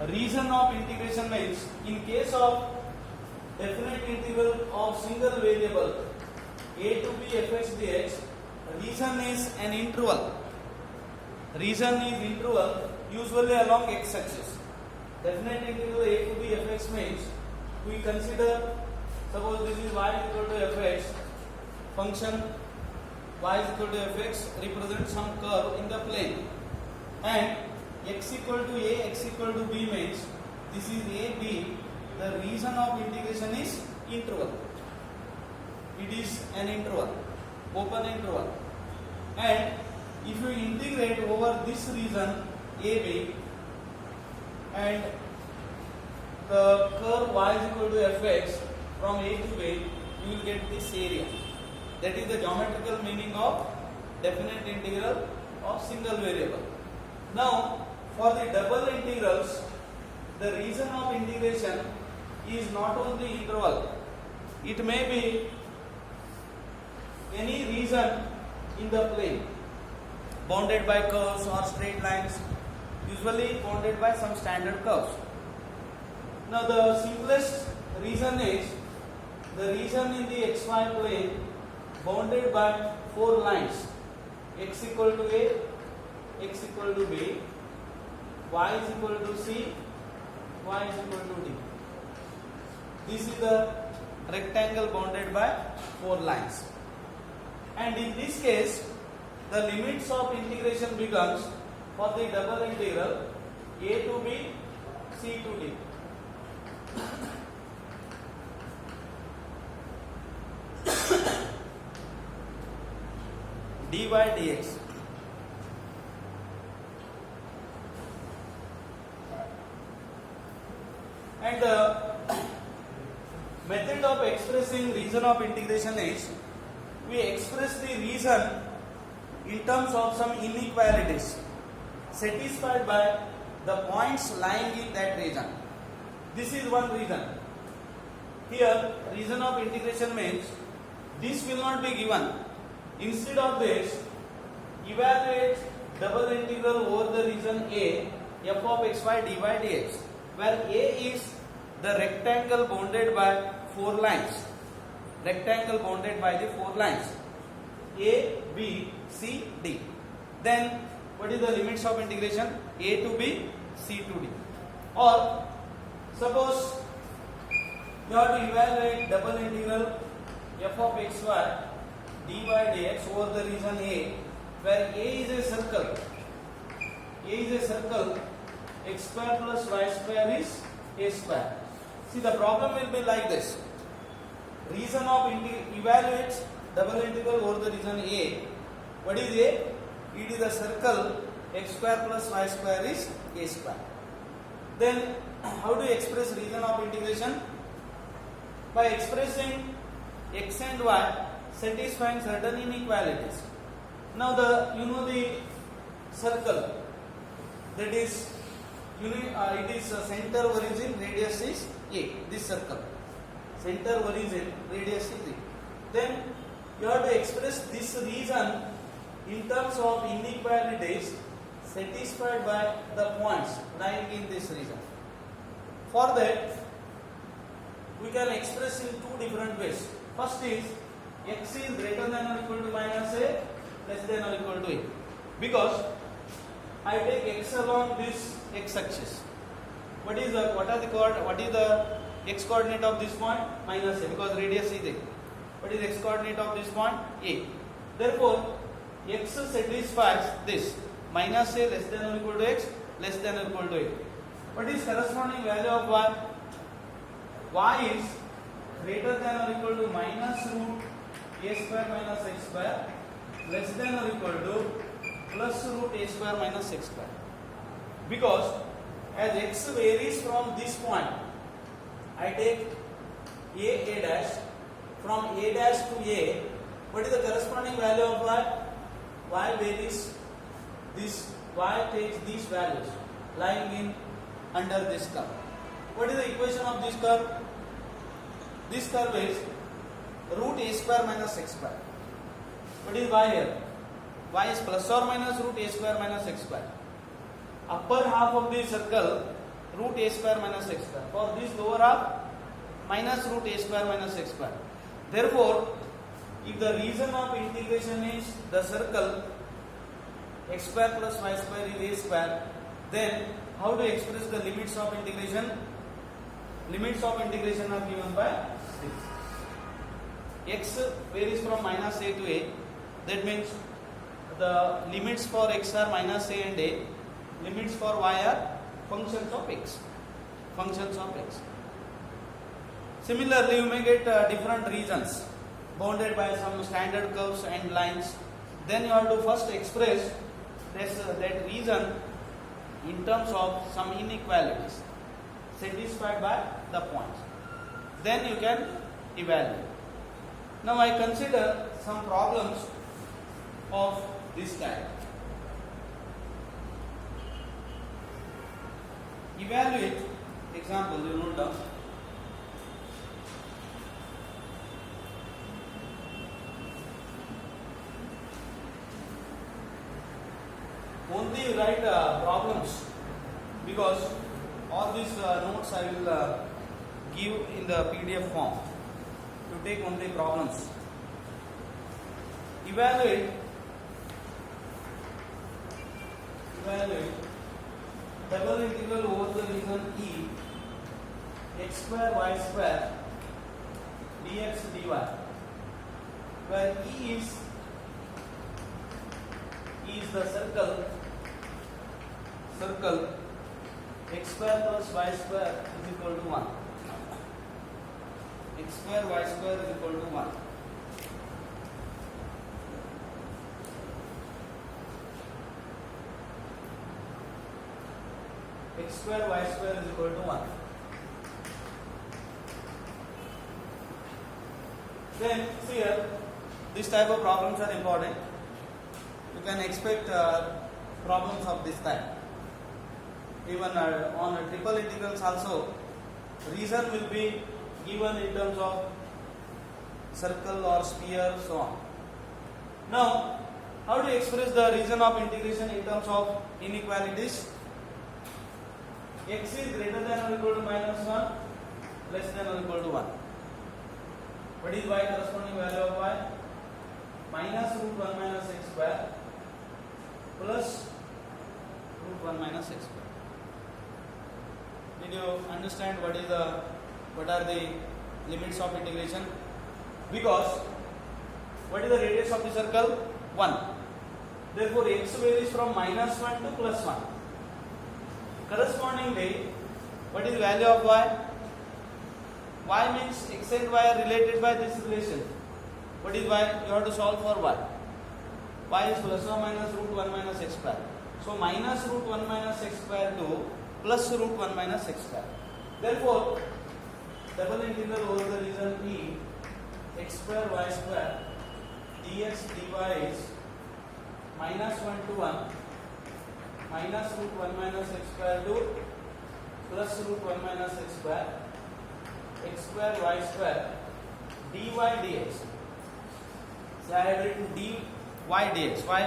reason of integration means in case of definite integral of single variable a to b fx dx, reason is an interval. Reason is interval usually along x axis. Definite integral a to b fx means we consider, suppose this is y is equal to fx, function y is equal to fx represents some curve in the plane, and x equal to a, x equal to b means this is a, b. The reason of integration is interval. It is an interval, open interval, and if you integrate over this region AB and the curve y is equal to fx from a to b, you will get this area. That is the geometrical meaning of definite integral of single variable. Now, for the double integrals, the reason of integration is not only interval. It may be any region in the plane, bounded by curves or straight lines, usually bounded by some standard curves. Now, the simplest reason is the region in the xy plane bounded by four lines: x equal to a, x equal to b, y is equal to c, y is equal to d. This is the rectangle bounded by four lines. And in this case, the limits of integration becomes for the double integral a to b, c to d. dy dx. And the method of expressing reason of integration is we express the reason in terms of some inequalities satisfied by the points lying in that region. This is one reason. Here, reason of integration means this will not be given. Instead of this, evaluate double integral over the region A, f of xy dy dx, where A is the rectangle bounded by four lines. Rectangle bounded by the four lines A, B, C, D. Then what is the limits of integration? A to B, C to D. Or suppose you have to evaluate double integral f of xy dy dx over the region A, where A is a circle. A is a circle. X square plus y square is a square. See, the problem will be like this. Reason of evaluate double integral over the region A. What is A? It is a circle. X square plus y square is a square. Then how do you express reason of integration? By expressing x and y satisfying certain inequalities. Now the circle, that is it is center origin, radius is a. This circle, center origin, radius is a. Then you have to express this reason in terms of inequalities satisfied by the points lying in this region. For that, we can express in two different ways. First is x is greater than or equal to minus a, less than or equal to a. Because I take x along this x axis. What is the x coordinate of this point? Minus a, because radius is a. What is x coordinate of this point? A. Therefore, x satisfies this minus a less than or equal to x, less than or equal to a. What is corresponding value of y? Y is greater than or equal to minus root a square minus x square, less than or equal to plus root a square minus x square. Because as x varies from this point, I take a dash. From a dash to a, what is the corresponding value of y? Y varies. This y takes these values lying in under this curve. What is the equation of this curve? This curve is root a square minus x square. What is y here? Y is plus or minus root a square minus x square. Upper half of the circle root a square minus x square. For this lower half, minus root a square minus x square. Therefore, if the region of integration is the circle x square plus y square is a square, then how to express the limits of integration? Limits of integration are given by this. X varies from minus a to a. That means the limits for x are minus a and a. Limits for y are functions of x. Functions of x. Similarly, you may get different regions bounded by some standard curves and lines. Then you have to first express that region in terms of some inequalities satisfied by the points. Then you can evaluate. Now I consider some problems of this type. Evaluate, example, you note down. Only write problems, because all these notes I will give in the PDF form. You take only problems. Evaluate double integral over the region E x square y square dx dy, where E is the circle x square plus y square is equal to 1. X square y square is equal to 1. X square y square is equal to 1. Then see here, this type of problems are important. You can expect problems of this type. Even on triple integrals also, reason will be given in terms of circle or sphere, so on. Now, how to express the region of integration in terms of inequalities? X is greater than or equal to minus 1, less than or equal to 1. What is y corresponding value of y? Minus root 1 minus x square plus root 1 minus x square. Did you understand what are the limits of integration? Because what is the radius of the circle? 1. Therefore, x varies from minus 1 to plus 1. Correspondingly, what is the value of y? Y means x and y are related by this relation. What is y? You have to solve for y. Y is plus or minus root 1 minus x square. So minus root 1 minus x square to plus root 1 minus x square. Therefore, double integral over the region E x square y square dx dy is minus 1 to 1 minus root 1 minus x square to plus root 1 minus x square y square dy dx. So I have written dy dx. Why?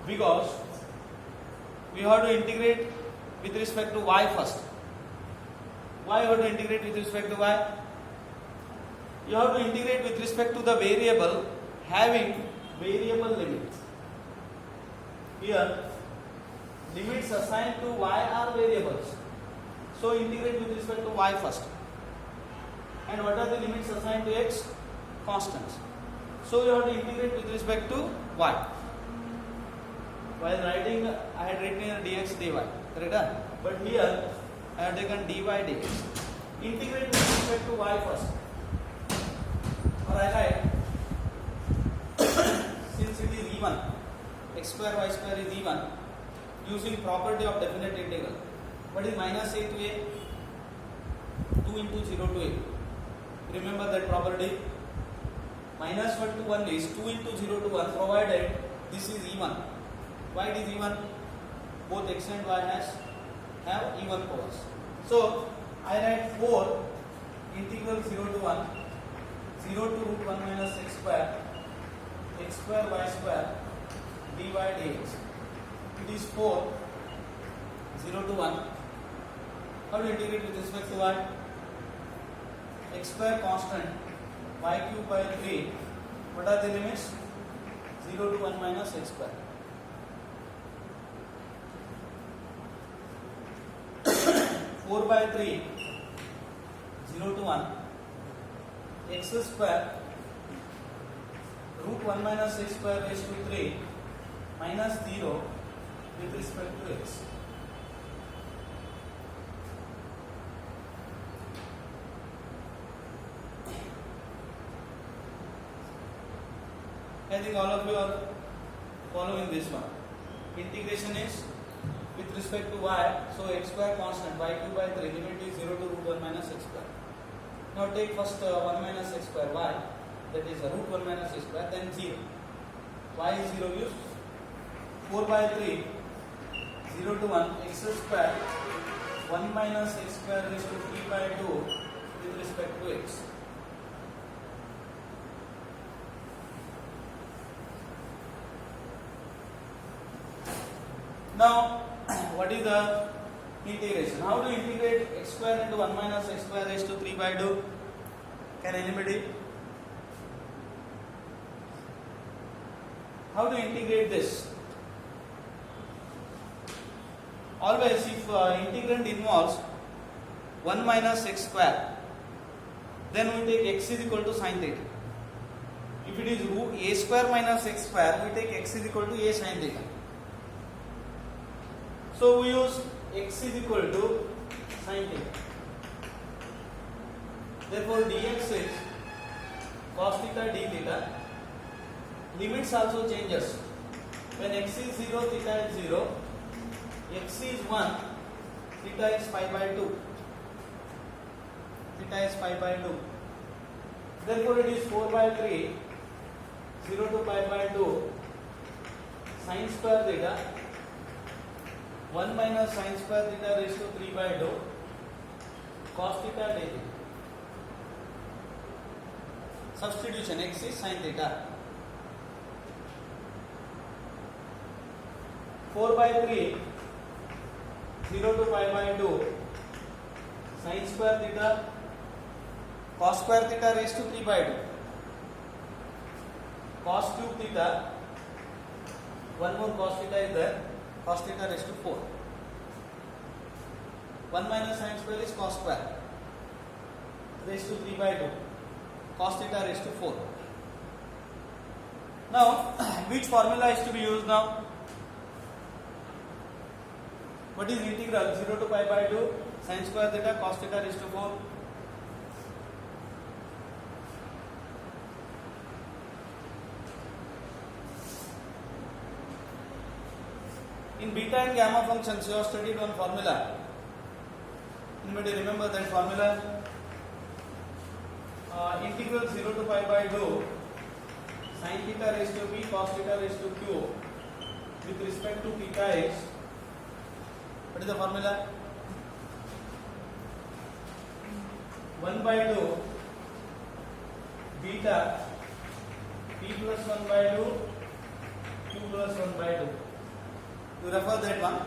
Because we have to integrate with respect to y first. Why you have to integrate with respect to y? You have to integrate with respect to the variable having variable limits. Here, limits assigned to y are variables. So integrate with respect to y first. And what are the limits assigned to x? Constants. So you have to integrate with respect to y. While writing, I had written here dx dy. Correct? But here, I have taken dy dx. Integrate with respect to y first. Or I write, since it is even, x square y square is even, using property of definite integral. What is minus a to a? 2 into 0 to a. Remember that property? Minus 1 to 1 is 2 into 0 to 1, provided this is even. Why it is even? Both x and y have even powers. So I write 4 integral 0 to 1, 0 to root 1 minus x square y square dy dx. It is 4, 0 to 1, How to integrate with respect to what? X square constant y cube by 3. What are the limits? 0 to 1 minus x square. 4 by 3, 0 to 1, x square root 1 minus x square raised to 3 minus 0 with respect to x. I think all of you are following this one. Integration is with respect to y, so x square constant y cube by 3, limit is 0 to root 1 minus x square. Now take first 1 minus x square y, that is root 1 minus x square, then 0. Y is 0 use 4 by 3, 0 to 1, x square 1 minus x square raised to 3 by 2 with respect to x. Now, what is the integration? How to integrate x square into 1 minus x square raised to 3 by 2? Can anybody? How to integrate this? Always, if integrand involves 1 minus x square, then we take x is equal to sin theta. If it is root a square minus x square, we take x is equal to a sin theta. So we use x is equal to sin theta. Therefore dx is cos theta d theta. Limits also changes. When x is 0, theta is 0. X is 1, theta is pi by 2. Theta is pi by 2. Therefore it is 4 by 3, 0 to pi by 2, sin square theta, 1 minus sin square theta raised to 3 by 2, cos theta d theta. Substitution, x is sin theta. 4 by 3, 0 to pi by 2, sin square theta, cos square theta raised to 3 by 2, cos cube theta, one more cos theta is there, cos theta raised to 4. 1 minus sin square is cos square raised to 3 by 2, cos theta raised to 4. Now, which formula is to be used now? What is integral 0 to pi by 2 sin square theta cos theta raised to 4? In beta and gamma functions, you have studied one formula. Anybody remember that formula? Integral 0 to pi by 2 sin theta raised to b cos theta raised to q with respect to theta is, what is the formula? 1 by 2 beta p plus 1 by 2 q plus 1 by 2. You refer that one.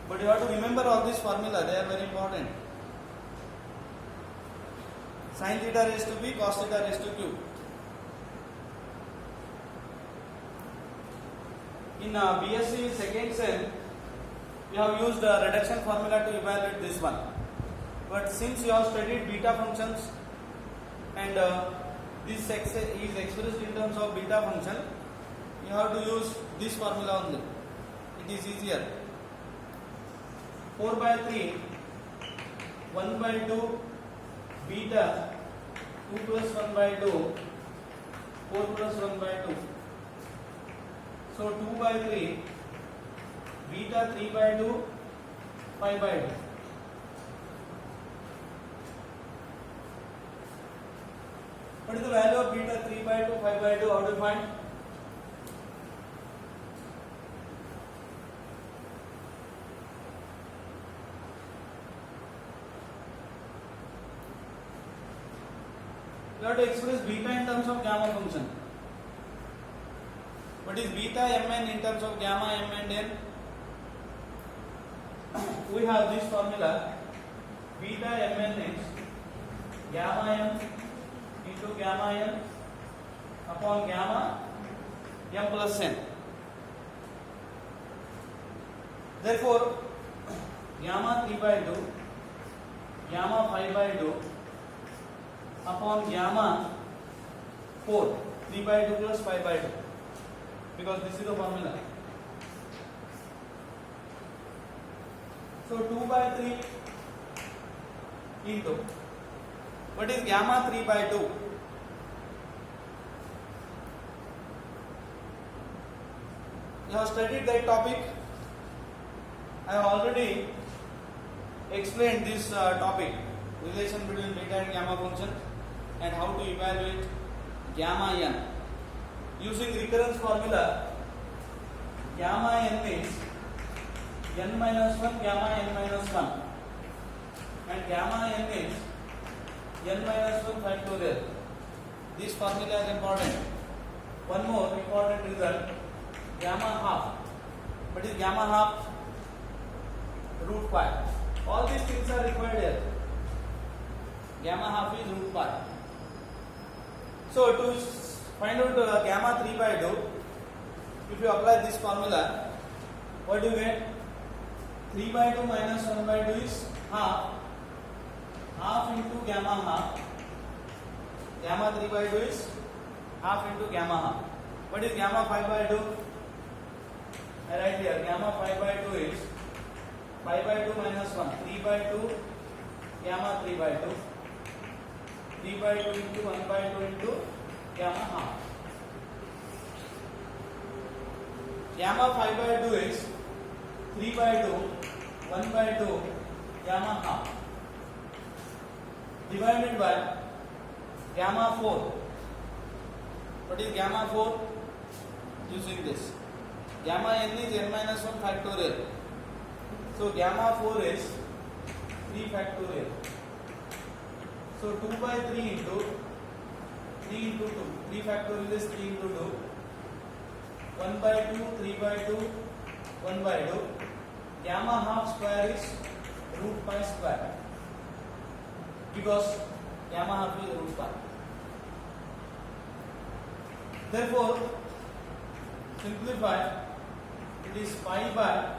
But you have to remember all these formula, they are very important. Sin theta raised to b, cos theta raised to q. In BSc second sem, we have used a reduction formula to evaluate this one. But since you have studied beta functions and this is expressed in terms of beta function, you have to use this formula only. It is easier. 4 by 3, 1 by 2, beta, 2 plus 1 by 2, 4 plus 1 by 2. So 2 by 3, beta 3 by 2, 5 by 2. What is the value of beta 3 by 2, 5 by 2? How do you find? You have to express beta in terms of gamma function. What is beta mn in terms of gamma m and n? we have this formula beta mn is gamma m into gamma n upon gamma m plus n. Therefore, gamma 3 by 2, gamma 5 by 2 upon gamma 4, 3 by 2 plus 5 by 2, because this is the formula. So 2 by 3 into, what is gamma 3 by 2? You have studied that topic. I have already explained this topic, relation between beta and gamma function, and how to evaluate gamma n. Using recurrence formula, gamma n is n minus 1 gamma n minus 1, and gamma n is n minus 1 factorial. This formula is important. One more important result, gamma half. What is gamma half? Root pi. All these things are required here. Gamma half is root pi. So to find out gamma 3 by 2, if you apply this formula, what do you get? 3 by 2 minus 1 by 2 is half. Half into gamma half. Gamma 3 by 2 is half into gamma half. What is gamma 5 by 2? I write here, gamma 5 by 2 is 5 by 2 minus 1, 3 by 2, gamma 3 by 2, 3 by 2 into 1 by 2 into gamma half. Gamma 5 by 2 is 3 by 2, 1 by 2, gamma half, divided by gamma 4. What is gamma 4? Using this. Gamma n is n minus 1 factorial. So gamma 4 is 3 factorial. So 2 by 3 into 3 into 2. 3 factorial is 3 into 2. 1 by 2, 3 by 2, 1 by 2. Gamma half square is root pi square. Because gamma half is root pi. Therefore, simplify, it is pi by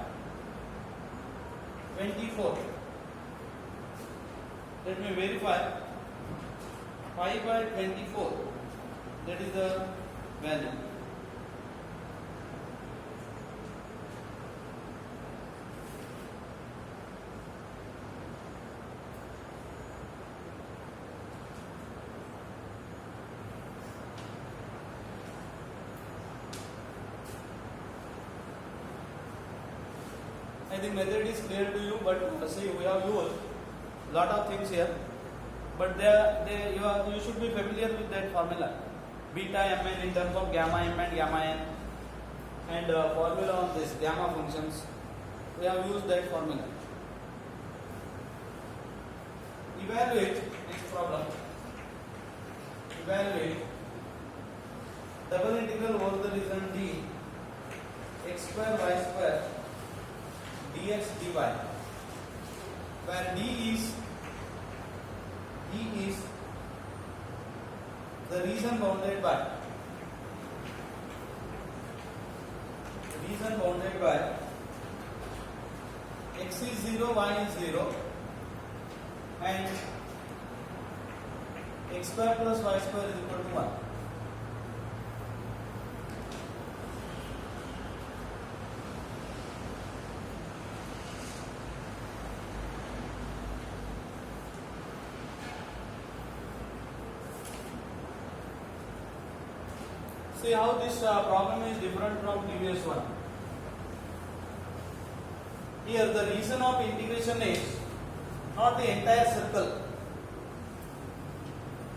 24. Let me verify. Pi by 24. That is the value. I think method is clear to you, but see, we have used lot of things here, but you should be familiar with that formula, beta mn in terms of gamma m and gamma n, and formula on this gamma functions. We have used that formula. Evaluate, next problem. Evaluate double integral over the region D x square y square dx dy, where D is the region bounded by x is 0, y is 0, and x square plus y square is equal to 1. See how this problem is different from previous one. Here the region of integration is not the entire circle.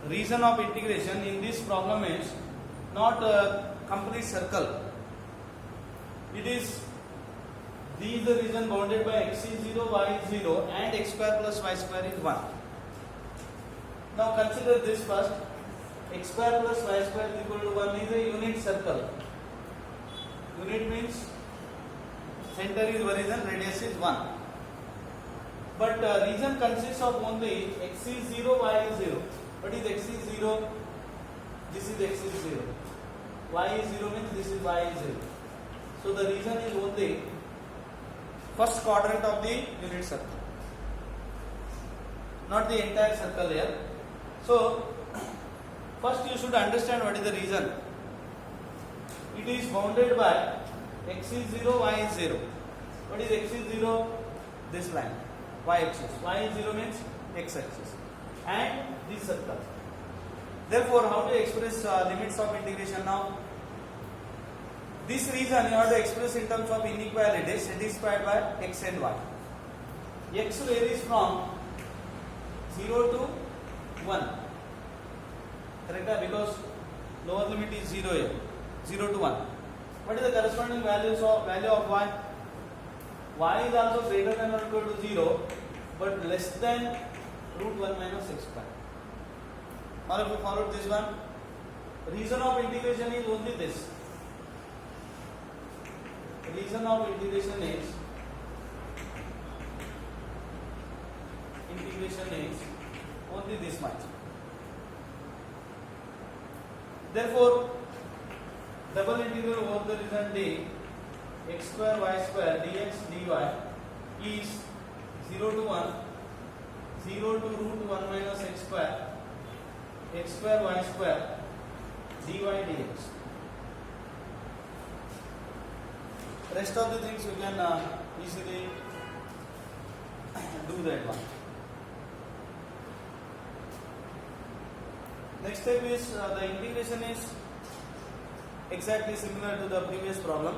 Region of integration in this problem is not a complete circle. It is the region bounded by x is 0, y is 0, and x square plus y square is 1. Now consider this first. X square plus y square is equal to 1 is a unit circle. Unit means center is origin, radius is 1. but region consists of only x is 0, y is 0. What is x is 0? This is x is 0. Y is 0 means this is y is 0. So the region is only first quadrant of the unit circle, not the entire circle here. So first you should understand what is the region. It is bounded by x is 0, y is 0. What is x is 0? This line, y axis. Y is 0 means x axis. And this circle. Therefore, how to express limits of integration now? This region you have to express in terms of inequalities satisfied by x and y. X varies from 0 to 1. Correct? Because lower limit is 0 here. 0 to 1. What is the corresponding value of y? Y is also greater than or equal to 0, but less than root 1 minus x square. Or if you follow this one, region of integration is only this. Region of integration is only this much. Therefore, double integral over the region D x square y square dx dy is 0 to 1, 0 to root 1 minus x square y square dy dx. Rest of the things you can easily do that one. Next step is the integration is exactly similar to the previous problem.